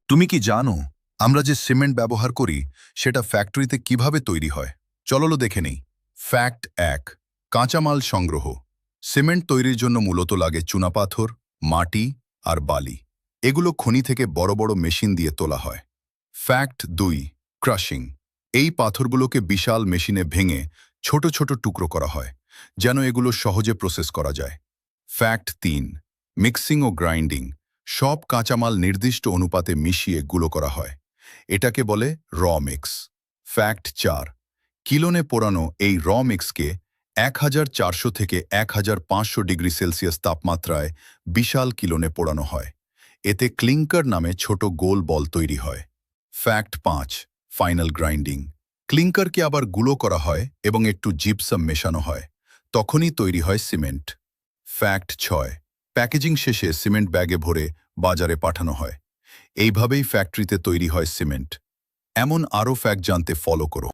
তুমি কি জানো আমরা যে সিমেন্ট ব্যবহার করি সেটা ফ্যাক্টরিতে কিভাবে তৈরি হয়? চলো দেখে নেই। ফ্যাক্ট ১, কাঁচামাল সংগ্রহ। সিমেন্ট তৈরির জন্য মূলত লাগে চুনাপাথর, মাটি আর বালি। এগুলো খনি থেকে বড় বড় মেশিন দিয়ে তোলা হয়। Fact ২, crushing. এই পাথরগুলোকে বিশাল মেশিনে ভেঙে ছোট ছোট টুকরো করা হয় যেন এগুলো সহজে প্রসেস করা যায়। ফ্যাক্ট ৩, মিক্সিং ও গ্রাইন্ডিং। সব কাঁচামাল নির্দিষ্ট অনুপাতে মিশিয়ে গুঁড়ো করা হয়। এটাকে বলে র মিক্স। ফ্যাক্ট ৪, কিলোনে পোড়ানো এই র মিক্সকে ১৪০০ থেকে ১৫০০ ডিগ্রি সেলসিয়াস তাপমাত্রায় বিশাল কিলোনে পোড়ানো হয়। এতে ক্লিংকার নামে ছোট গোল বল তৈরি হয়। Fact ৫, final grinding. ক্লিংকারকে আবার গুঁড়ো করা হয় এবং একটু জিপসাম মেশানো হয়। তখনই তৈরি হয় সিমেন্ট। ফ্যাক্ট ৬, প্যাকেজিং শেষে সিমেন্ট ব্যাগে ভরে বাজারে পাঠানো হয়। এইভাবেই ফ্যাক্টরিতে তৈরি হয় সিমেন্ট। এমন আরও ফ্যাক্ট জানতে ফলো করো।